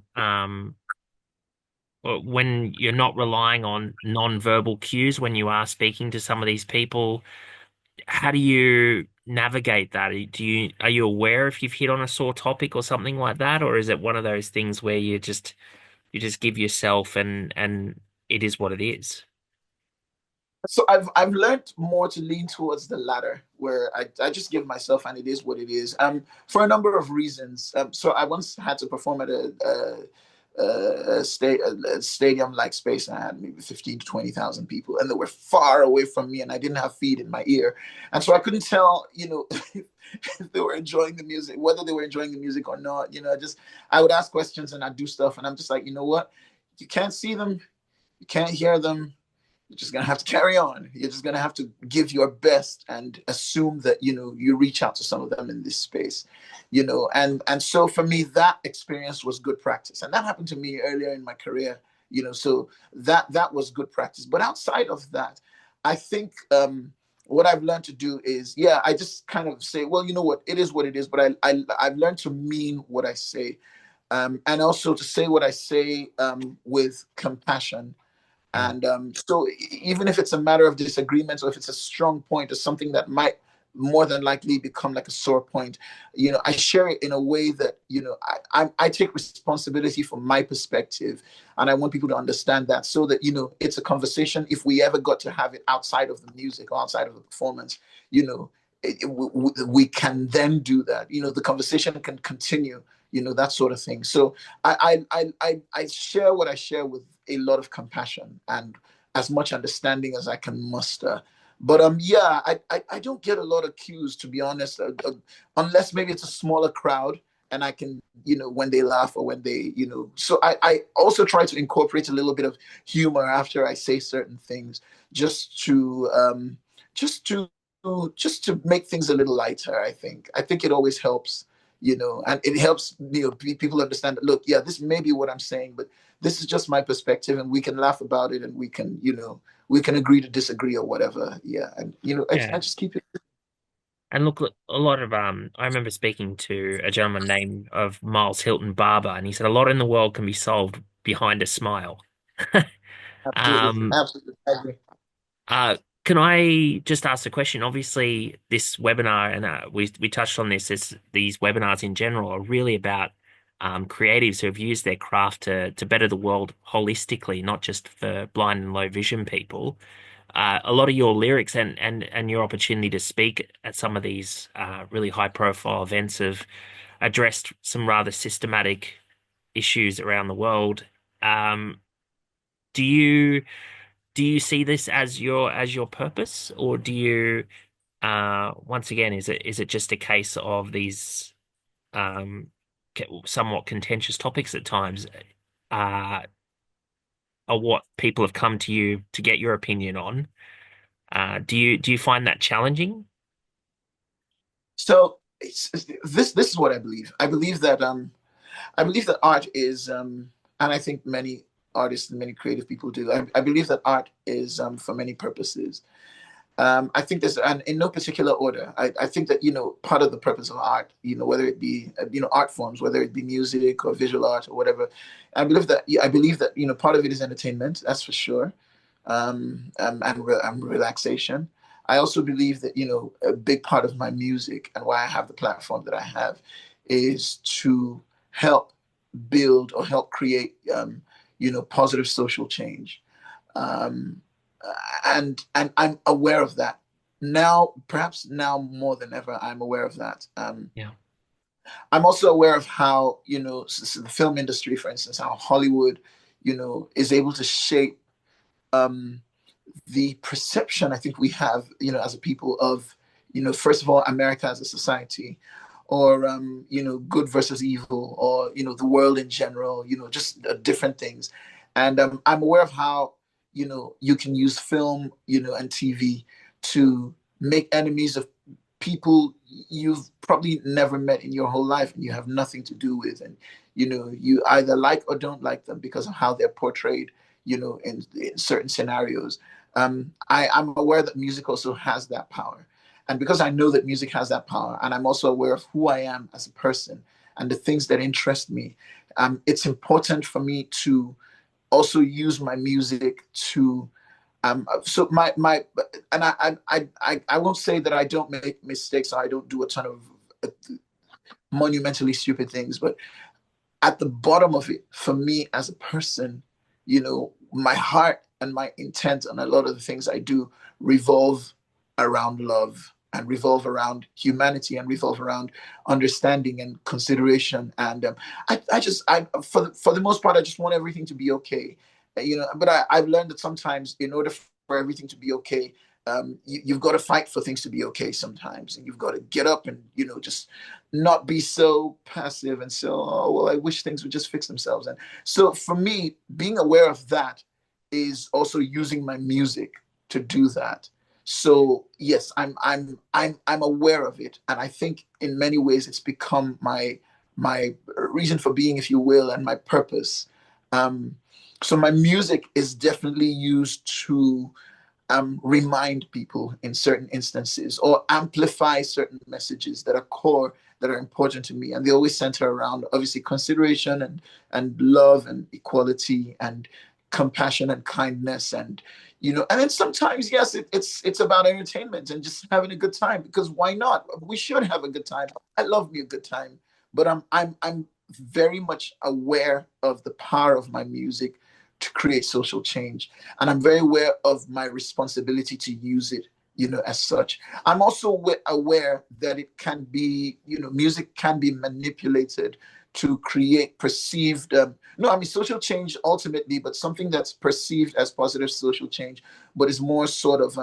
not relying on non-verbal cues when you are speaking to some of these people, how do you navigate that? Are you aware if you've hit on a sore topic or something like that, or is it one of those things where you just give yourself and it is what it is? So I've learned more to lean towards the latter, where I just give myself and it is what it is. For a number of reasons. So I once had to perform at a stadium like space, and I had maybe 15 to 20,000 people, and they were far away from me, and I didn't have feed in my ear, and so I couldn't tell, if they were enjoying the music, whether they were enjoying the music or not. I would ask questions and I'd do stuff, and I'm just like, you know what, you can't see them, you can't hear them, you're just gonna have to carry on. You're just gonna have to give your best and assume that you reach out to some of them in this space, and so for me that experience was good practice, and that happened to me earlier in my career. So that was good practice. But outside of that, I think what I've learned to do is, yeah, I just kind of say, well, you know what, it is what it is. But I've learned to mean what I say, and also to say what I say with compassion, Mm. and so even if it's a matter of disagreement, or if it's a strong point or something that might more than likely become like a sore point, I share it in a way that, I take responsibility for my perspective. And I want people to understand that, so that, it's a conversation. If we ever got to have it outside of the music or outside of the performance, we can then do that. The conversation can continue, that sort of thing. So I share what I share with a lot of compassion and as much understanding as I can muster. But yeah, I don't get a lot of cues, to be honest, unless maybe it's a smaller crowd and I can, when they laugh, or when they, so I also try to incorporate a little bit of humor after I say certain things, just to just to just to make things a little lighter. I think it always helps, and it helps, people understand that, look, yeah, this may be what I'm saying, but this is just my perspective, and we can laugh about it, and we can agree to disagree or whatever. Yeah, and I Yeah. just keep it. And look, a lot of I remember speaking to a gentleman named of Miles Hilton Barber, and he said a lot in the world can be solved behind a smile. Absolutely, Um, absolutely, I agree. can I just ask a question? Obviously, this webinar, and we touched on this, is these webinars in general are really about creatives who have used their craft to better the world holistically, not just for blind and low vision people. A lot of your lyrics and your opportunity to speak at some of these really high profile events have addressed some rather systematic issues around the world. Um, do you do you see this as your purpose, or do you once again, is it just a case of these um somewhat contentious topics at times uh are what people have come to you to get your opinion on? Do you find that challenging? So this is what I believe. I believe that art is, and I think many artists and many creative people do. I believe that art is, for many purposes. I think there's, and in no particular order. I think that, part of the purpose of art, whether it be, art forms, whether it be music or visual art or whatever, I believe that part of it is entertainment. That's for sure, and relaxation. I also believe that, a big part of my music and why I have the platform that I have is to help build or help create, positive social change. Um, and I'm aware of that now. Perhaps now more than ever, I'm aware of that. Yeah. I'm also aware of how, the film industry, for instance, how Hollywood, is able to shape um, the perception I think we have, as a people of, first of all, America as a society, or good versus evil, or the world in general, just different things. And I'm aware of how you can use film, and TV to make enemies of people you've probably never met in your whole life and you have nothing to do with, and you either like or don't like them because of how they're portrayed, in certain scenarios. I'm aware that music also has that power. And because I know that music has that power, and I'm also aware of who I am as a person and the things that interest me, it's important for me to also use my music to So my and I won't say that I don't make mistakes. I don't do a ton of monumentally stupid things, but at the bottom of it, for me as a person, my heart and my intent and a lot of the things I do revolve around love and revolve around humanity and revolve around understanding and consideration. And for the most part, I just want everything to be okay. But I've learned that sometimes, in order for everything to be okay, you've got to fight for things to be okay sometimes, and you've got to get up and just not be so passive and so, oh well, I wish things would just fix themselves. And so for me, being aware of that is also using my music to do that. So yes, I'm aware of it, and I think in many ways it's become my reason for being, if you will, and my purpose. um so my music is definitely used to remind people in certain instances or amplify certain messages that are core, that are important to me, and they always center around obviously consideration and love and equality and compassion and kindness. And and then sometimes, yes, it's about entertainment and just having a good time, because why not? We should have a good time. I love me a good time. But I'm very much aware of the power of my music to create social change, and I'm very aware of my responsibility to use it, as such. I'm also aware that it can be, music can be manipulated to create perceived, no, I mean, social change ultimately, but something that's perceived as positive social change, but is more sort of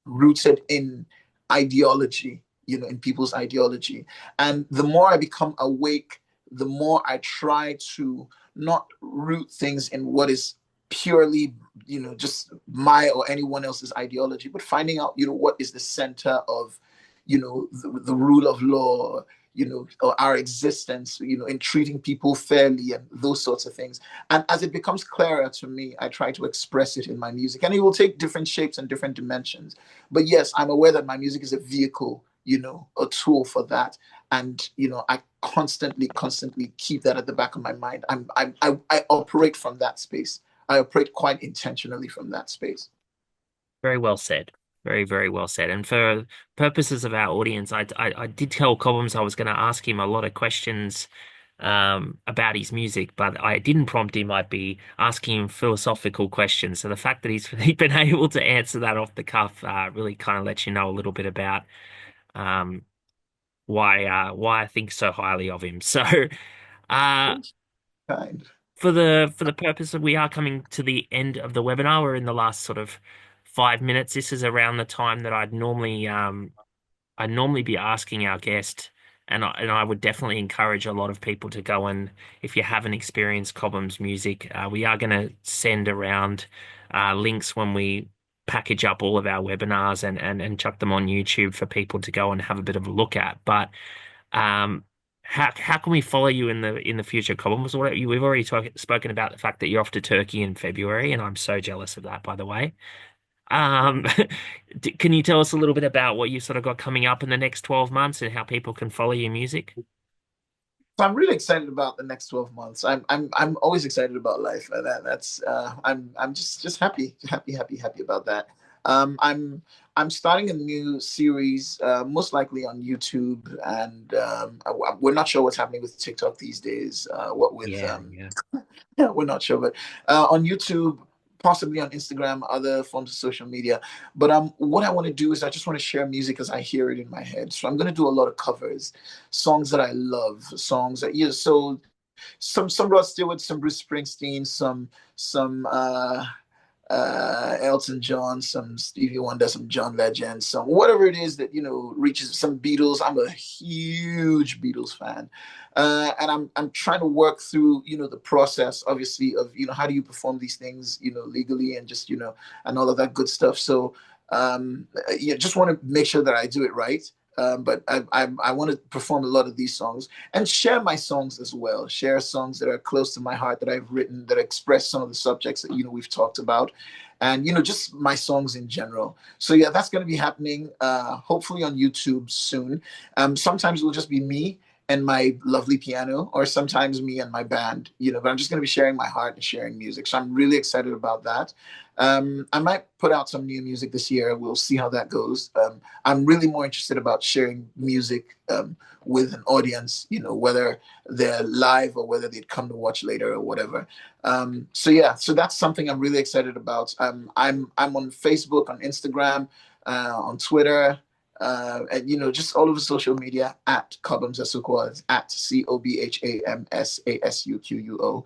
rooted in ideology, in people's ideology. And the more I become awake, the more I try to not root things in what is purely, just my or anyone else's ideology, but finding out, what is the center of, the rule of law, or our existence, in treating people fairly and those sorts of things. And as it becomes clearer to me, I try to express it in my music, and it will take different shapes and different dimensions. But yes, I'm aware that my music is a vehicle, a tool for that. And I constantly keep that at the back of my mind. I operate from that space. I operate quite intentionally from that space. Very well said. Very, very well said. And for purposes of our audience, I did tell Cobhams I was going to ask him a lot of questions about his music, but I didn't prompt him. I'd be asking him philosophical questions. So the fact that he's been able to answer that off the cuff really kind of lets you know a little bit about um, why I think so highly of him. So uh, Kind. for the purpose of we are coming to the end of the webinar, we're in the last sort of 5 minutes. This is around the time that I'd normally be asking our guest, and I would definitely encourage a lot of people to go and, if you haven't experienced Cobham's music, we are going to send around links when we package up all of our webinars and chuck them on YouTube for people to go and have a bit of a look at. But um, how can we follow you in the future, Cobhams? We've already spoken about the fact that you're off to Turkey in February, and I'm so jealous of that, by the way. Um, can you tell us a little bit about what you sort of got coming up in the next 12 months and how people can follow your music? So I'm really excited about the next 12 months. I'm always excited about life. That's I'm just happy about that. I'm starting a new series, most likely on YouTube, and we're not sure what's happening with TikTok these days. What with Yeah, yeah. Yeah, we're not sure, but on YouTube, possibly on Instagram, other forms of social media. But what I want to do is I just want to share music as I hear it in my head. So I'm going to do a lot of covers, songs that I love, songs that So some Rod Stewart, some Bruce Springsteen, some Elton John, some Stevie Wonder, some John Legend, some whatever it is that reaches, some Beatles. I'm a huge Beatles fan, and I'm trying to work through the process, obviously, of how do you perform these things legally, and just and all of that good stuff. So yeah, just want to make sure that I do it right. But I want to perform a lot of these songs and share my songs as well. Share songs that are close to my heart that I've written that express some of the subjects that we've talked about, and just my songs in general. So yeah, that's going to be happening. Hopefully on YouTube soon. Sometimes it will just be me and my lovely piano, or sometimes me and my band, but I'm just going to be sharing my heart and sharing music. So I'm really excited about that. I might put out some new music this year. We'll see how that goes. I'm really more interested about sharing music with an audience, whether they're live or whether they'd come to watch later or whatever. So yeah, so that's something I'm really excited about. I'm on Facebook, on Instagram, on Twitter, and just all over social media at Cobhams Asuquo. It's at COBHAMSASUQUO.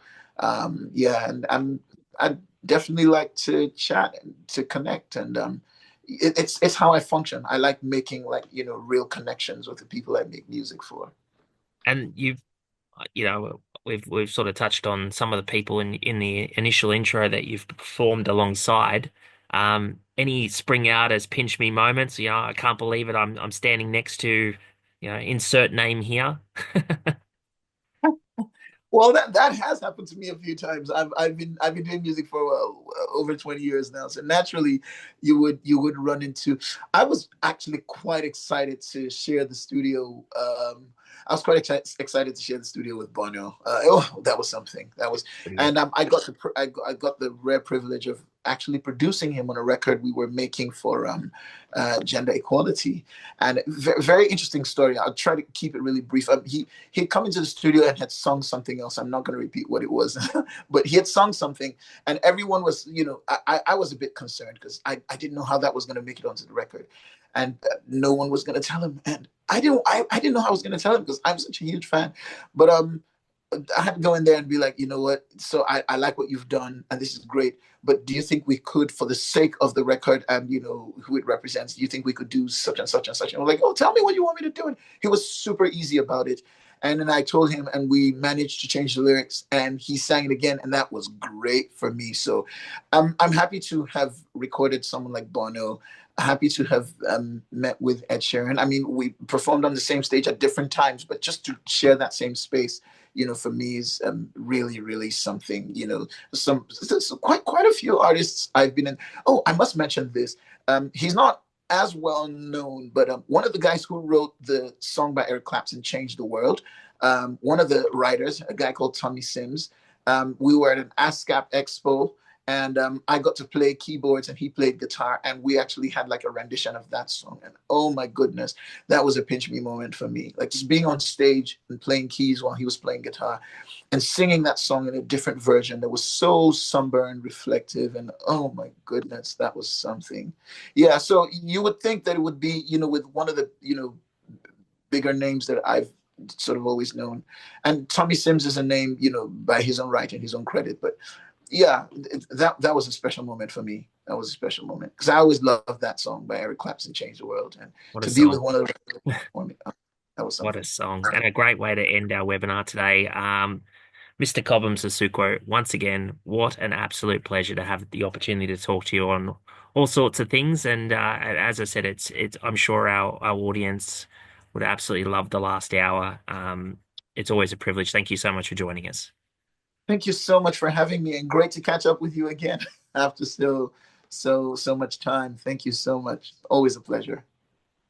Yeah, and I'd definitely like to chat and to connect, and it's how I function. I like making, like, real connections with the people I make music for. And we've sort of touched on some of the people in the initial intro that you've performed alongside. Any spring out as pinch me moments? I can't believe it. I'm standing next to, insert name here. Well, that has happened to me a few times. I've been doing music for over 20 years now, so naturally, you would run into. I was actually quite excited to share the studio. I was quite excited to share the studio with Bono. Oh, that was something. That was, Brilliant. and I got the rare privilege of actually producing him on a record we were making for gender equality, and very interesting story. I'll try to keep it really brief. He'd come into the studio and had sung something else. I'm not going to repeat what it was, but he had sung something, and everyone was, I was a bit concerned because I didn't know how that was going to make it onto the record, and no one was going to tell him, and I didn't know how I was going to tell him because I'm such a huge fan, but I had to go in there and be like, you know what? So I like what you've done, and this is great. But do you think we could, for the sake of the record and who it represents, do you think we could do such and such and such? And I'm like, oh, tell me what you want me to do. And he was super easy about it. And then I told him, and we managed to change the lyrics, and he sang it again, and that was great for me. So I'm happy to have recorded someone like Bono. Happy to have met with Ed Sheeran. I mean, we performed on the same stage at different times, but just to share that same space, for me is really, really something. Quite a few artists I've been in. Oh, I must mention this. He's not as well known, but one of the guys who wrote the song by Eric Clapton, "Change the World," one of the writers, a guy called Tommy Sims. We were at an ASCAP expo, and I got to play keyboards and he played guitar, and we actually had like a rendition of that song. And oh my goodness, that was a pinch me moment for me. Like, just being on stage and playing keys while he was playing guitar and singing that song in a different version that was so sunburned, reflective, and oh my goodness, that was something. Yeah, so you would think that it would be, with one of the, bigger names that I've sort of always known. And Tommy Sims is a name, by his own right and his own credit. But yeah, that was a special moment for me. That was a special moment because I always loved that song by Eric Clapton, "Change the World," and What a to be with song. one of the for me, that was What a something. song. And a great way to end our webinar today. Mr. Cobhams Asuquo, once again, what an absolute pleasure to have the opportunity to talk to you on all sorts of things. And as I said, it's I'm sure our audience would absolutely love the last hour. It's always a privilege. Thank you so much for joining us. Thank you so much for having me, and great to catch up with you again after so much time. Thank you so much. Always a pleasure.